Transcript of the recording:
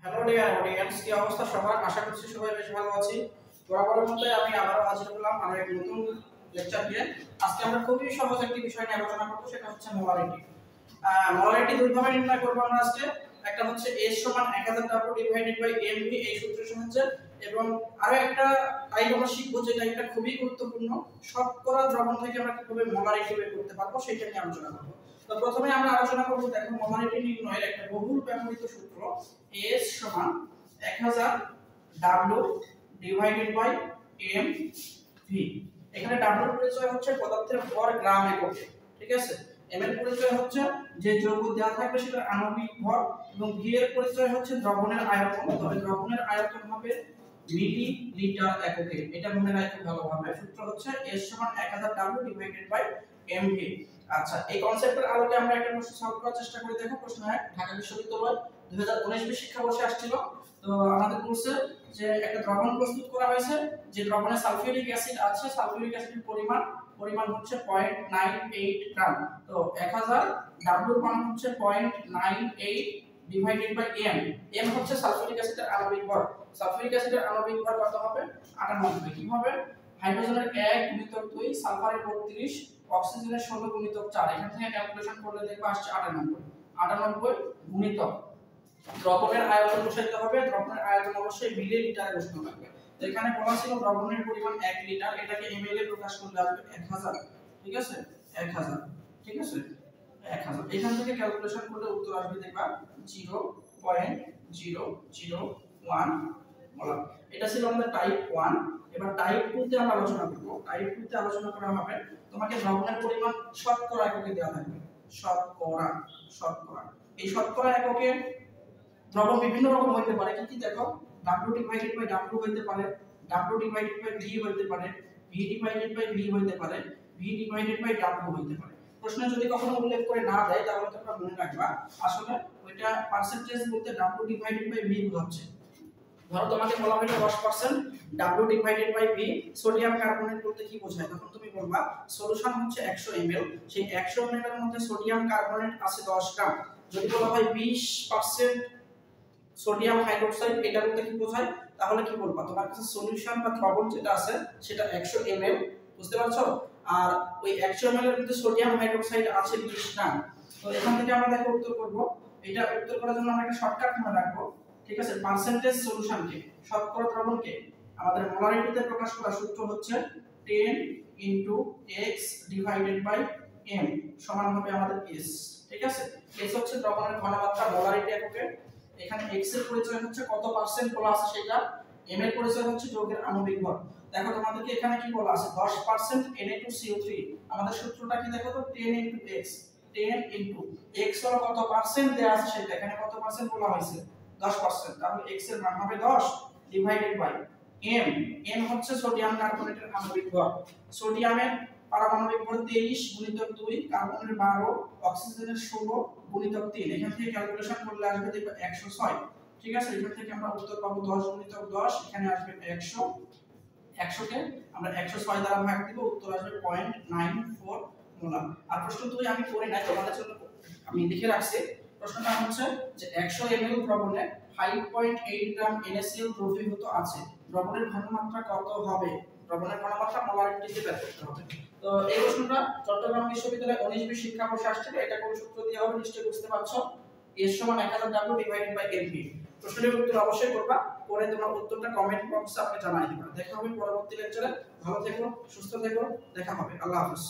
Hello dear audience, কি অবস্থা সবার? আশা করছি সবাই বেশ ভালো আছি। বরাবরের মতো আমি আবারও হাজির হলাম আমার এক নতুন লেকচার নিয়ে। আজকে আমরা খুবই সহজ একটি বিষয় নিয়ে আলোচনা করব, সেটা হচ্ছে মোলারিটি। মোলারিটি দুই ভাবে নির্ণয় করব আমরা আজকে। একটা হচ্ছে S সমান 1000W ডিভাইডেড বাই mv এই সূত্রের সাহায্যে, এবং আরো একটা টাইপ আমরা শিখবো যেটা একটা খুবই গুরুত্বপূর্ণ। শতকরা দ্রবণ থেকে আমরা কিভাবে মোলারিটি বের করতে পারবো সেটা নিয়ে আলোচনা করব। তো প্রথমে আমরা আলোচনা করব, দেখো, মোলারিটি নির্ণয়ের একটা বহুল ব্যবহৃত সূত্র S সমান 1000W ডিভাইডেড বাই mv। এখানে W এর পরিচয় হচ্ছে পদার্থের ভর গ্রাম এককে, ঠিক আছে। m এর পরিচয় হচ্ছে যে যৌগ দেওয়া থাকবে সেটার আণবিক ভর, এবং v এর পরিচয় হচ্ছে দ্রবণের আয়তন। তবে দ্রবণের আয়তন হবে মিলি লিটার এককে, এটা মনে রাখতে ভালোভাবে। সূত্র হচ্ছে S সমান 1000W ডিভাইডেড বাই mv। আচ্ছা, এই কনসেপ্টের আলোকে আমরা একটা প্রশ্ন সলভ করার চেষ্টা করি। দেখো, প্রশ্ন 1 ঢাকা বিশ্ববিদ্যালয় 2019 শিক্ষাবর্ষে আসছিল। তো আমাদের বলছে যে একটা দ্রবণ প্রস্তুত করা হয়েছে, যে দ্রবণে সালফিউরিক অ্যাসিড আছে, সালফিউরিক অ্যাসিডের পরিমাণ হচ্ছে 0.98 গ্রাম। তো 1000 W এর মান হচ্ছে 0.98 ডিভাইডেড বাই m হচ্ছে সালফিউরিক অ্যাসিডের আণবিক ভর। সালফিউরিক অ্যাসিডের আণবিক ভর কত হবে? 98। কিভাবে? হাইড্রোজেনের 1 গুণিতক 2, সালফারের 32, অক্সিজেনের 16 গুণিতক 4। এখান থেকে ক্যালকুলেশন করলে দেখবা আসছে 98 গুণিতক দ্রবণের আয়তন বসাইতে হবে। দ্রবণের আয়তন অবশ্যই মিলি লিটারে বসানো লাগবে। তো এখানে বলা ছিল দ্রবণের পরিমাণ 1 লিটার, এটাকে ml এ প্রকাশ করলে আসবে 1000, ঠিক আছে। 1000, ঠিক আছে, 1000। এখান থেকে ক্যালকুলেশন করলে উত্তর আসবে দেখবা 0.001 মোলার। এটা ছিল আমাদের টাইপ 1। এবার টাইপ 2 তে আমরা আলোচনা করব। টাইপ 2 তে আলোচনা করা হবে, তোমাকে দ্রবণের পরিমাণ শতকরা এককে দেওয়া থাকবে। শতকরা এই শতকরা এককে দ্রবণ বিভিন্ন রকম হইতে পারে। কি দেখো, W ডিভাইডেড বাই W হইতে পারে, W ডিভাইডেড বাই V হইতে পারে, V ডিভাইডেড বাই V হইতে পারে, V ডিভাইডেড বাই W হইতে পারে। প্রশ্নে যদি কখনো উল্লেখ করে না দেয় তাহলে তোমরা মনে রাখবা আসলে ওইটা পার্সেন্টেজ বলতে W ডিভাইডেড বাই V বোঝাচ্ছে। ধরো তোমাকে বলা হলো 10% W divided by V sodium carbonate বলতে কি বোঝায়, তখন তুমি বলবা সলিউশন হচ্ছে 100 ml, সেই 100 ml এর মধ্যে সোডিয়াম কার্বনেট আছে 10 গ্রাম। যদি বলা হয় 20% সোডিয়াম হাইড্রোক্সাইড, এটা বলতে কি বোঝায়, তাহলে কি বলবা? তোমার কাছে সলিউশন বা দ্রবণ যেটা আছে সেটা 100 ml, বুঝতে পারছো? আর ওই 100 ml এর মধ্যে সোডিয়াম হাইড্রোক্সাইড আছে 20 গ্রাম। তো এখান থেকে আমরা দেখো উত্তর করব। এটা উত্তর করার জন্য আমরা একটা শর্টকাট মনে রাখবো, ঠিক আছে। পার্সেন্টেজ সলিউশনকে, শতকরা দ্রবণকে আমাদের মোলারিটিতে প্রকাশ করার সূত্র হচ্ছে 10 x ডিভাইডেড বাই m সমান হবে আমাদের s, ঠিক আছে। s হচ্ছে দ্রবণের ঘনমাত্রা মোলারিটি এককে। এখানে x এর পরিচয় হচ্ছে কত পার্সেন্ট বলা আছে সেটা, m এর পরিচয় হচ্ছে যৌগের আণবিক ভর। দেখো তোমাদেরকে এখানে কি বলা আছে, 10% Na2CO3। আমাদের সূত্রটা কি দেখো তো, 10 x 10 x হলো কত পার্সেন্ট দেয়া আছে সেটা, এখানে কত পার্সেন্ট বলা হয়েছে, 10%। তাহলে x এর মান হবে 10 ডিভাইডেড বাই m হচ্ছে সোডিয়াম কার্বনেটের আণবিক ভর। সোডিয়ামের পারমাণবিক ভর 23 গুণিতক 2, কার্বনের 12, অক্সিজেনের 16 গুণিতক 3। এখান থেকে ক্যালকুলেশন করলে আসবে দেখো 106, ঠিক আছে। এখান থেকে আমরা উত্তর পাবো 10 গুণিতক 10, এখানে আসবে 100। 100 কে আমরা 106 দ্বারা ভাগ দিব, উত্তর আসবে 0.94 মোলার। আর প্রশ্ন 2 আমি করে নাই, তোমাদের জন্য আমি লিখে রাখছি। প্রশ্নটা হচ্ছে যে 100 ml দ্রবণে 5.8 গ্রাম NaCl দ্রবীভূত আছে, দ্রবণের ঘনমাত্রা কত হবে? দ্রবণের ঘনমাত্রা মোলারিটিতে বের করতে হবে। তো এই প্রশ্নটা চট্টগ্রাম বিশ্ববিদ্যালয়ে 19 শিক্ষাবর্ষে আসছিল। এটা কোন সূত্র দিয়ে হবে নিশ্চয়ই বুঝতে পারছো। S সমান 1000W ডিভাইডেড বাই mv। প্রশ্নের উত্তর অবশ্যই করবা, পরে তোমার উত্তরটা কমেন্ট বক্সে আমাকে জানাই দিবা। দেখা হবে পরবর্তী লেকচারে। ভালো থেকো, সুস্থ থেকো, দেখা হবে। আল্লাহ হাফেজ।